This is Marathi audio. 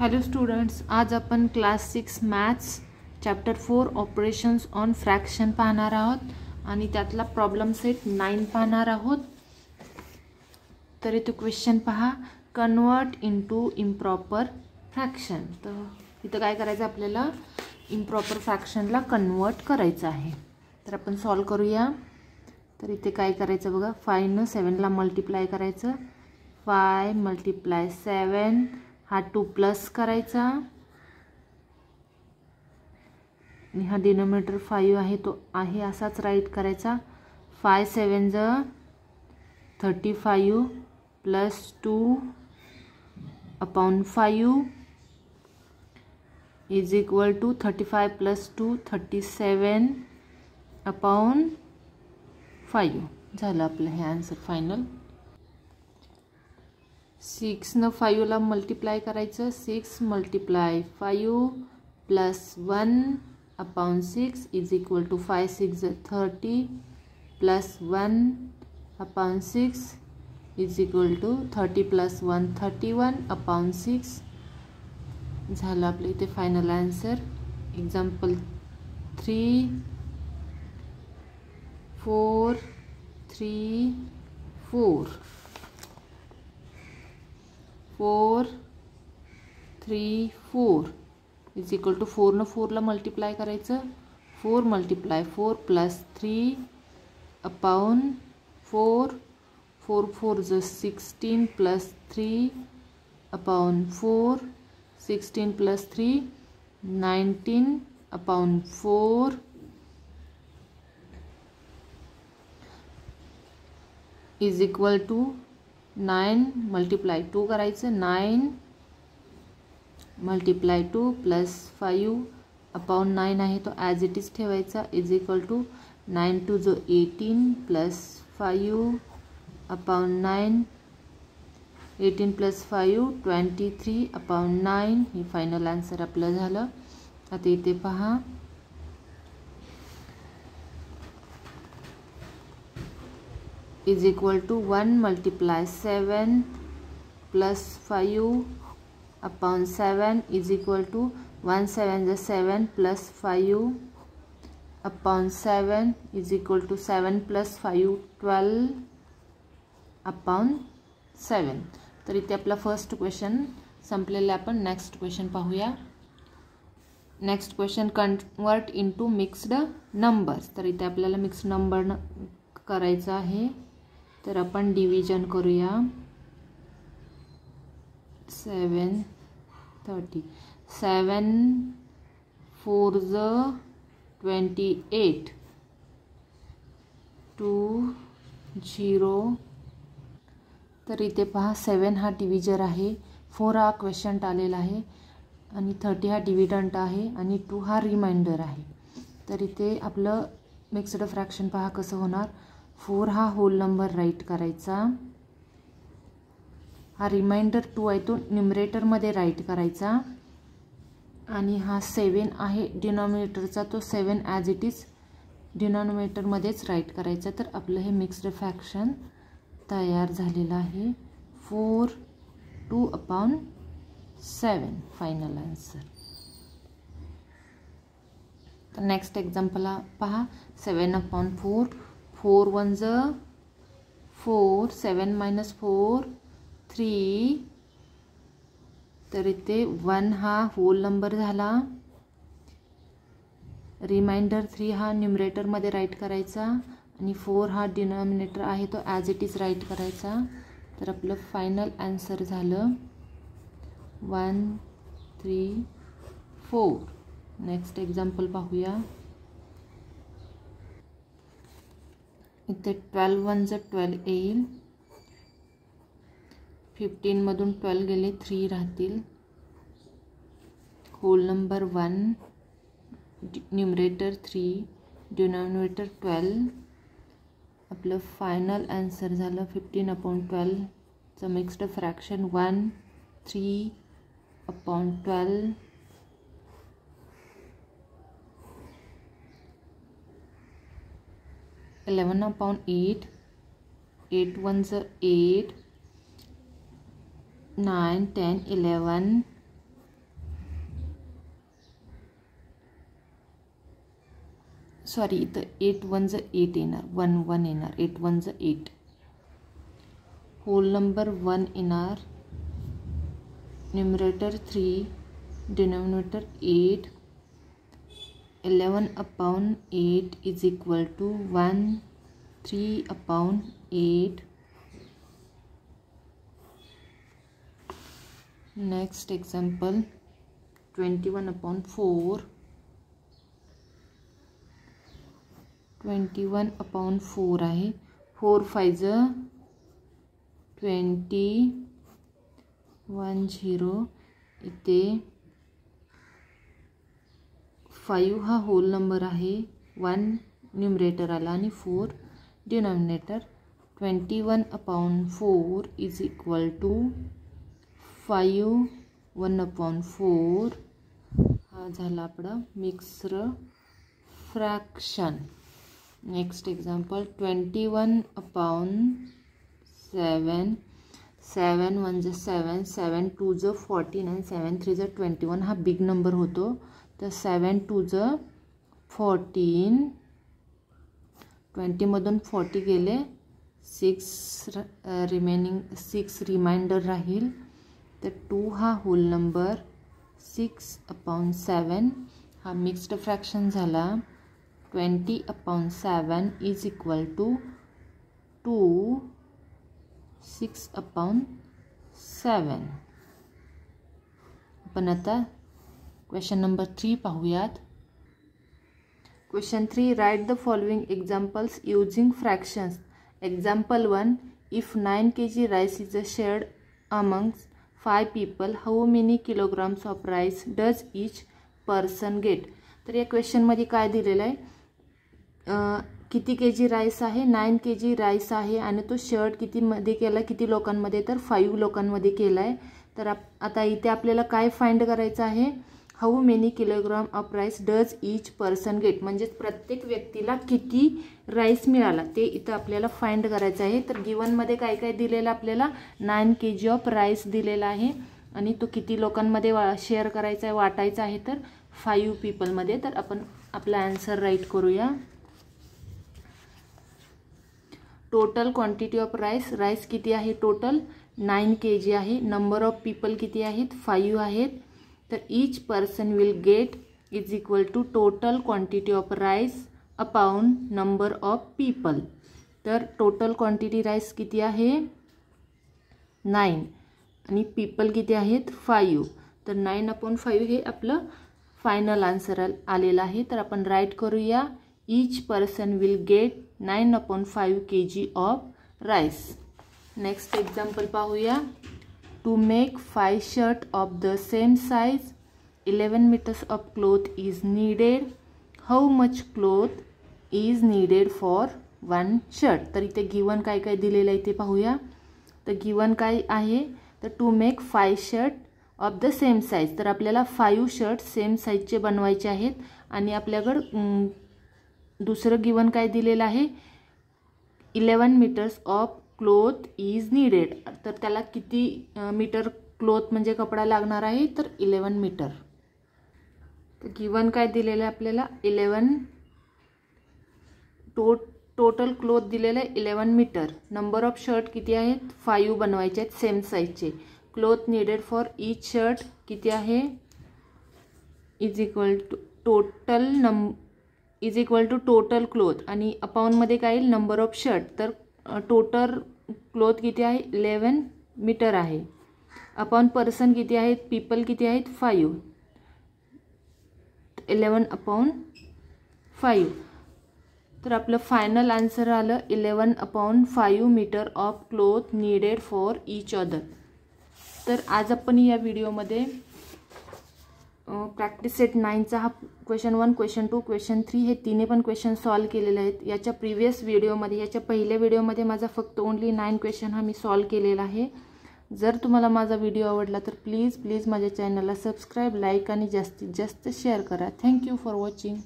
हॅलो स्टुडंट्स, आज आपण class 6 maths chapter 4 operations on fraction पाहणार आहोत आणि त्यातला प्रॉब्लेम सेट 9 पाहणार आहोत. तर इथे क्वेश्चन पहा, कन्वर्ट इनटू इम्प्रॉपर फ्रॅक्शन. तर इथं काय करायचं, आपल्याला इम्प्रॉपर फ्रॅक्शनला कन्वर्ट करायचं आहे. तर आपण सॉल्व करूया. तर इथे काय करायचं बघा, 5 ने 7 ला मल्टिप्लाय करायचं. 5 × 7 हा 2 प्लस करायचा आणि हा डिनोमिनेटर 5 आहे तो आहे असाच राईट करायचा. 5 7 35 plus 2 upon 5 is equal to 35 plus 2 37 upon 5 झालं आपलं हे आन्सर फायनल. 6 ने 5 ला मल्टिप्लाय करायचं. 6 × 5 plus 1 upon 6 is equal to 5 6 30 plus 1 upon 6 is equal to 30 plus 1 31 upon 6 झालं आपलं इथे final answer. Example 3 4 3 4 4 3 4 is equal to 4 ने 4 ला मल्टिप्लाय करायचं. 4 × 4 plus 3 upon 4 4 4 16 plus 3 upon 4 16 plus 3 19 upon 4 is equal to 9 × 2 करायचं. 9 × 2 प्लस 5 अपॉन 9 आहे तो ॲज इट इज ठेवायचा is equal to 9 2 18 plus 5 upon 9 18 plus 5 23 upon 9 हे फायनल आन्सर आपलं झालं. आता इथे पहा, is equal to 1 × 7 plus 5 upon 7 is equal to 1 7 7 plus 5 upon 7 is equal to 7 plus 5 12 upon 7. तर इथे आपला फर्स्ट क्वेश्चन संपलेला. आपण नेक्स्ट क्वेश्चन पाहूया. Next question, convert into mixed numbers. तर इथे आपल्याला मिक्स्ड नंबर करायचं आहे. तर आपण डिव्हिजन करूया. 7 30 7 4 28 2 0. तर इथे पहा, 7 हा डिव्हिजर आहे, 4 हा क्वेश्चंट आलेला आहे आणि 30 हा डिव्हिडंट आहे आणि 2 हा रिमाइंडर आहे. तर इथे आपलं मिक्स्ड फ्रॅक्शन पहा कसं होणार. 4 हा होल नंबर राईट करायचा. हा रिमाइंडर 2 आहे तो न्यूमरेटरमध्ये राईट करायचा आणि हा 7 आहे डिनॉमिनेटरचा, तो 7 ॲज इट इज डिनॉमिनेटरमध्येच राईट करायचा. तर आपलं हे मिक्स्ड फ्रॅक्शन तयार झालेलं आहे. 4 2 अपॉन 7 फायनल आन्सर. तर नेक्स्ट एक्झाम्पल पहा, 7/4 4 1 4 7 - 4 3. तर इथे 1 हा होल नंबर झाला. रिमाइंडर 3 हा न्यूमरेटरमध्ये राईट करायचा आणि 4 हा डिनॉमिनेटर आहे तो ॲज इट इज राईट करायचा. तर आपलं फायनल आन्सर झालं 1 3 4. नेक्स्ट एक्झाम्पल पाहूया. इथे 12 1 12 येईल. 15 मधून 12 गेले 3 राहतील. Whole number 1 numerator 3 denominator 12. आपलं फायनल आन्सर झालं 15/12 चं मिक्स्ड फ्रॅक्शन 1 3 अपॉन 12 11/8 8 1 8 9 10 11 सॉरी इथं 8 1 8 येणार, 1 1 येणार, 8 1 8. होल नंबर 1 येणार, numerator 3, denominator 8. 11/8 is equal to 1 3/8. Next example 21/4. 21/4 आहे. 4 5 20 1 0. इथे 5 हा होल नंबर आहे, 1 न्यूमरेटर आला आणि 4 डिनॉमिनेटर. 21/4 is equal to 5 1/4. हा झाला आपला मिक्स्ड फ्रॅक्शन. Next example 21/7. 7 1 7, 7 2 14 7 3 21. हा बिग नंबर होतो, तर 7 2 14. 20 मधून 40 गेले, 6 रिमाइंडर राहील. तर 2 हा होल नंबर, 6/7. हा मिक्स्ड फ्रॅक्शन झाला. 20/7 इज इक्वल टू 2 6/7. आपण आता क्वेश्चन नंबर 3 पाहूयात. Question 3, right the following examples using fractions. Example 1, if 9 kg rice is shared amongst 5 people, how many kilograms of rice does each person get. तर या क्वेश्चनमध्ये काय दिलेलं आहे, किती kg राईस आहे, 9 kg राईस आहे आणि तो शेअर्ड कितीमध्ये केला, किती लोकांमध्ये, तर 5 लोकांमध्ये केला आहे. तर आता इथे आपल्याला काय फाइंड करायचं आहे, how many kilogram of rice does each person get, म्हणजेच प्रत्येक व्यक्तीला किती राईस मिळाला ते इथं आपल्याला फाइंड करायचं आहे. तर गिवनमध्ये काय काय दिलेलं आपल्याला, 9 kg ऑफ राईस दिलेला आहे आणि तो किती लोकांमध्ये शेअर करायचा आहे, वाटायचा आहे, तर 5 पीपलमध्ये. तर आपण आपला आन्सर राईट करूया. Total quantity of rice, rice किती आहे टोटल 9 kg आहे. नंबर ऑफ पीपल किती आहेत, 5 आहेत. तर each person will get is equal to total quantity of rice upon number of people. तर टोटल क्वांटिटी राईस किती आहे 9 आणि पीपल किती आहेत 5. तर 9/5 हे आपलं फायनल आन्सर आलेलं आहे. तर आपण राईट करूया, each person will get 9/5 kg of rice. Next example पाहूया. To make 5 shirt of the same size 11 meters of cloth is needed. How much cloth is needed for 1 shirt. तर इथे गिवन काय काय दिलेलं आहे ते पाहूया. तर गिवन काय आहे, तर to make 5 shirt of the same size. तर आपल्याला 5 शर्ट सेम साइजचे बनवायचे आहेत आणि आपल्याकडं दुसरं गिवन काय दिलेलं आहे, 11 meters of cloth is needed. तर त्याला किती मीटर क्लोथ म्हणजे कपडा लागणार आहे, तर 11 मीटर. तर गिवन काय दिलेलं आहे आपल्याला 11. टोटल क्लोथ दिलेलं आहे 11 मीटर. नंबर ऑफ शर्ट किती आहेत 5 बनवायचे आहेत सेम साइजचे. Cloth needed for each shirt किती आहे, is equal to total cloth आणि अपाऊंडमध्ये काय येईल नंबर ऑफ शर्ट. तर टोटल क्लोथ किती आहे 11 मीटर आहे. अपॉन पर्सन किती आहेत, पीपल किती आहेत 5. 11/5. तर आपलं फायनल आन्सर आलं 11/5 meter of cloth needed for each other. तर आज आपण या व्हिडिओमध्ये प्रॅक्टिस सेट 9चा हा क्वेश्चन 1, क्वेश्चन 2, क्वेश्चन 3 हे तिन्ही पण क्वेश्चन सॉल्व केलेले आहेत. याच्या प्रिव्हियस व्हिडिओमध्ये, याच्या पहिल्या व्हिडिओमध्ये माझा फक्त ओनली 9 क्वेश्चन हा मी सॉल्व केलेला आहे. जर तुम्हाला माझा व्हिडिओ आवडला तर प्लीज माझ्या चॅनलला सबस्क्राईब, लाईक आणि जास्तीत जास्त शेअर करा. Thank you for watching.